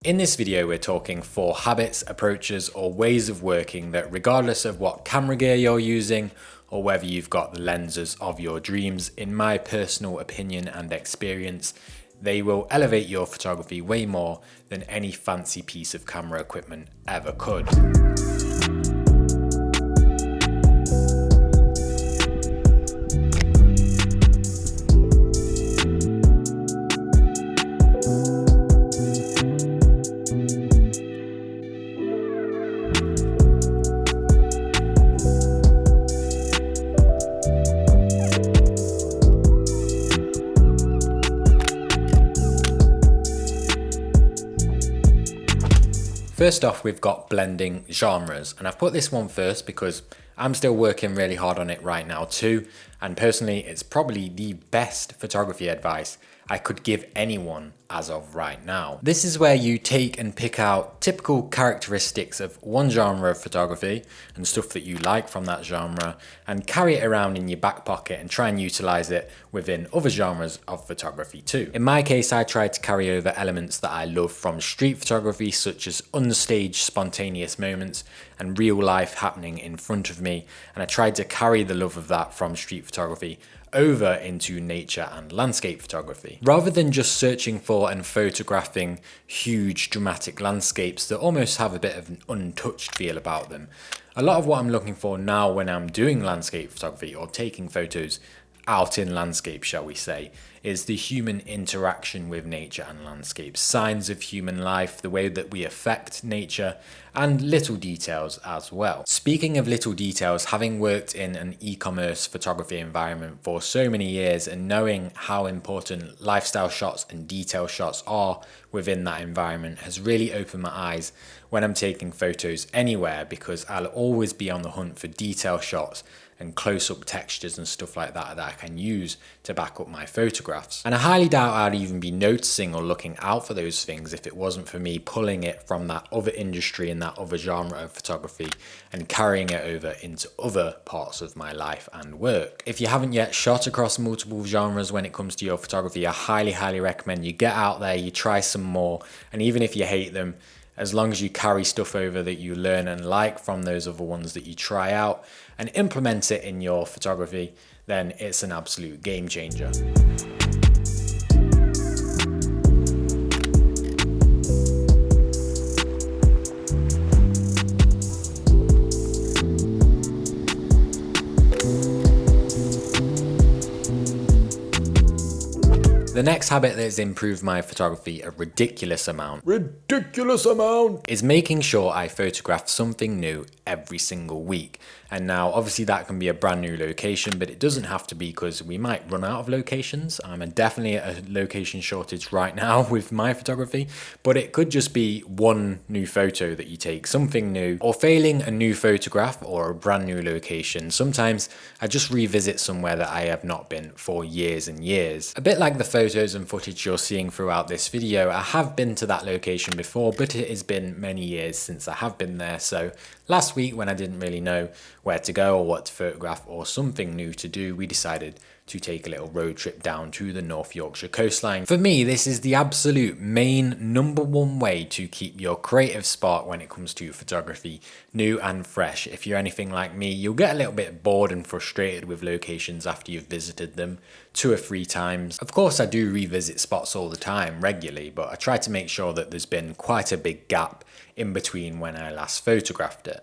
In this video, we're talking 4 habits, approaches, or ways of working that, regardless of what camera gear you're using or whether you've got the lenses of your dreams, in my personal opinion and experience, they will elevate your photography way more than any fancy piece of camera equipment ever could. First off, we've got blending genres, and I've put this one first because I'm still working really hard on it right now too, and personally it's probably the best photography advice I could give anyone as of right now. This is where you take and pick out typical characteristics of one genre of photography and stuff that you like from that genre and carry it around in your back pocket and try and utilize it within other genres of photography too. In my case, I tried to carry over elements that I love from street photography, such as unstaged spontaneous moments and real life happening in front of me, and I tried to carry the love of that from street photography over into nature and landscape photography. Rather than just searching for and photographing huge dramatic landscapes that almost have a bit of an untouched feel about them, a lot of what I'm looking for now when I'm doing landscape photography or taking photos out in landscape, shall we say, is the human interaction with nature and landscape, signs of human life, the way that we affect nature, and little details as well. Speaking of little details, having worked in an e-commerce photography environment for so many years and knowing how important lifestyle shots and detail shots are within that environment has really opened my eyes when I'm taking photos anywhere, because I'll always be on the hunt for detail shots and close-up textures and stuff like that that I can use to back up my photographs. And I highly doubt I'd even be noticing or looking out for those things if it wasn't for me pulling it from that other industry and that other genre of photography and carrying it over into other parts of my life and work. If you haven't yet shot across multiple genres when it comes to your photography, I highly recommend you get out there, you try some more, and even if you hate them, as long as you carry stuff over that you learn and like from those other ones that you try out and implement it in your photography, then it's an absolute game changer. The next habit that has improved my photography a ridiculous amount is making sure I photograph something new every single week. And now obviously that can be a brand new location, but it doesn't have to be, because we might run out of locations. I'm definitely at a location shortage right now with my photography, but it could just be one new photo that you take, something new, or failing a new photograph or a brand new location. Sometimes I just revisit somewhere that I have not been for years and years. A bit like the photos and footage you're seeing throughout this video, I have been to that location before, but it has been many years since I have been there. So last week, when I didn't really know where to go or what to photograph or something new to do, we decided to take a little road trip down to the North Yorkshire coastline. For me, this is the absolute main #1 way to keep your creative spark when it comes to photography new and fresh. If you're anything like me, you'll get a little bit bored and frustrated with locations after you've visited them 2 or 3 times. Of course, I do revisit spots all the time, regularly, but I try to make sure that there's been quite a big gap in between when I last photographed it.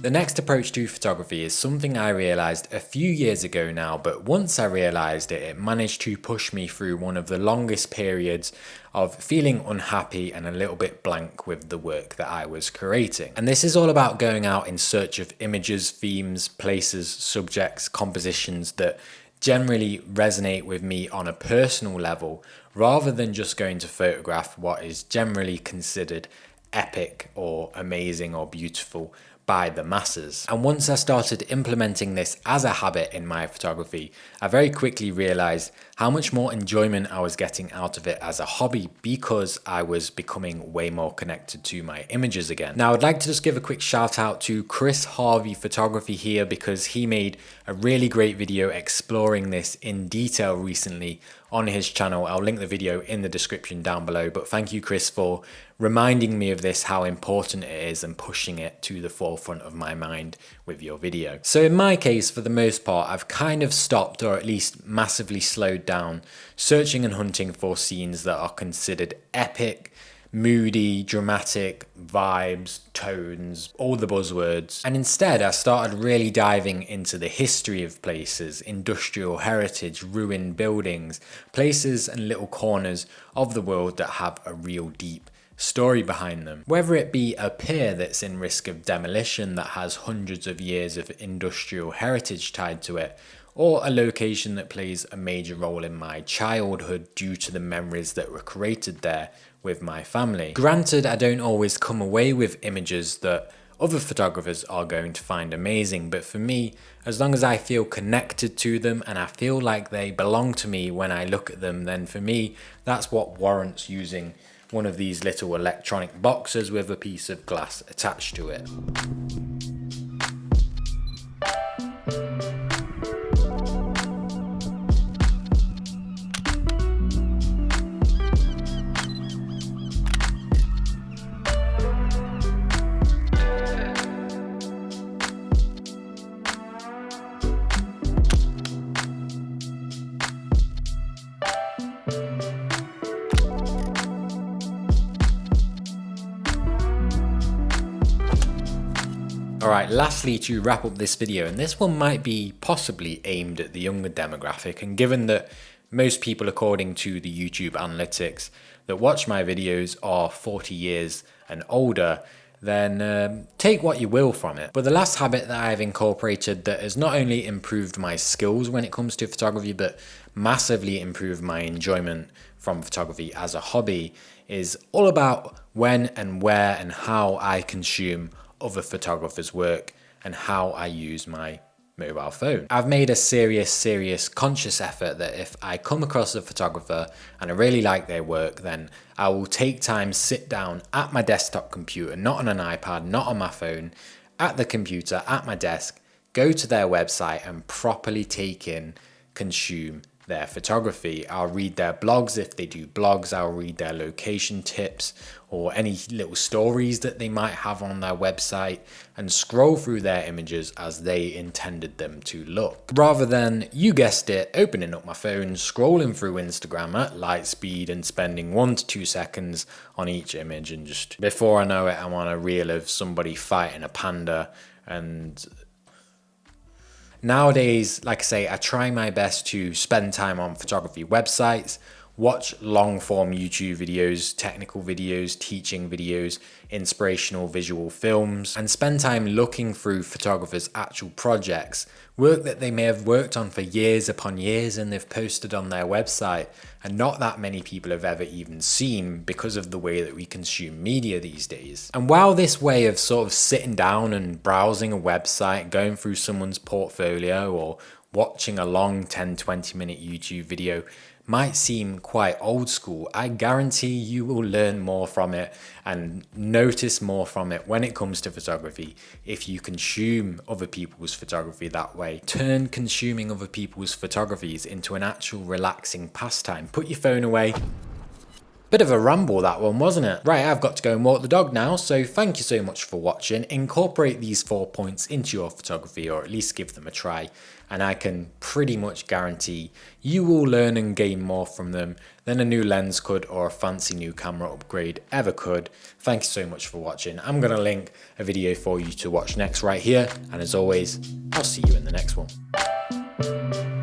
The next approach to photography is something I realized a few years ago now, but once I realized it, it managed to push me through one of the longest periods of feeling unhappy and a little bit blank with the work that I was creating. And this is all about going out in search of images, themes, places, subjects, compositions that generally resonate with me on a personal level, rather than just going to photograph what is generally considered epic or amazing or beautiful by the masses. And once I started implementing this as a habit in my photography, I very quickly realized how much more enjoyment I was getting out of it as a hobby, because I was becoming way more connected to my images again. Now, I'd like to just give a quick shout out to Chris Harvey Photography here, because he made a really great video exploring this in detail recently on his channel. I'll link the video in the description down below, but thank you, Chris, for reminding me of this, how important it is, and pushing it to the forefront of my mind with your video. So in my case, for the most part, I've kind of stopped, or at least massively slowed down, searching and hunting for scenes that are considered epic, moody, dramatic, vibes, tones, all the buzzwords. And instead, I started really diving into the history of places, industrial heritage, ruined buildings, places and little corners of the world that have a real deep story behind them. Whether it be a pier that's in risk of demolition that has hundreds of years of industrial heritage tied to it, or a location that plays a major role in my childhood due to the memories that were created there with my family. Granted, I don't always come away with images that other photographers are going to find amazing, but for me, as long as I feel connected to them and I feel like they belong to me when I look at them, then for me, that's what warrants using one of these little electronic boxes with a piece of glass attached to it. Alright, lastly, to wrap up this video, and this one might be possibly aimed at the younger demographic, and given that most people, according to the YouTube analytics, that watch my videos are 40 years and older, then take what you will from it. But the last habit that I've incorporated that has not only improved my skills when it comes to photography, but massively improved my enjoyment from photography as a hobby, is all about when and where and how I consume other photographers' work and how I use my mobile phone. I've made a serious conscious effort that if I come across a photographer and I really like their work, then I will take time, sit down at my desktop computer, not on an iPad, not on my phone, at the computer, at my desk, go to their website and properly take in, consume their photography. I'll read their blogs if they do blogs, I'll read their location tips or any little stories that they might have on their website, and scroll through their images as they intended them to look. Rather than, you guessed it, opening up my phone, scrolling through Instagram at light speed and spending 1 to 2 seconds on each image, and just before I know it, I'm on a reel of somebody fighting a panda. And nowadays, like I say, I try my best to spend time on photography websites, watch long form YouTube videos, technical videos, teaching videos, inspirational visual films, and spend time looking through photographers' actual projects, work that they may have worked on for years upon years and they've posted on their website, and not that many people have ever even seen because of the way that we consume media these days. And while this way of sort of sitting down and browsing a website, going through someone's portfolio or watching a long 10-20 minute YouTube video might seem quite old school, I guarantee you will learn more from it and notice more from it when it comes to photography if you consume other people's photography that way. Turn consuming other people's photographies into an actual relaxing pastime. Put your phone away, Bit of a ramble that one, wasn't it? Right, I've got to go and walk the dog now, so thank you so much for watching. Incorporate these 4 points into your photography, or at least give them a try, and I can pretty much guarantee you will learn and gain more from them than a new lens could or a fancy new camera upgrade ever could. Thank you so much for watching. I'm going to link a video for you to watch next right here, and as always, I'll see you in the next one.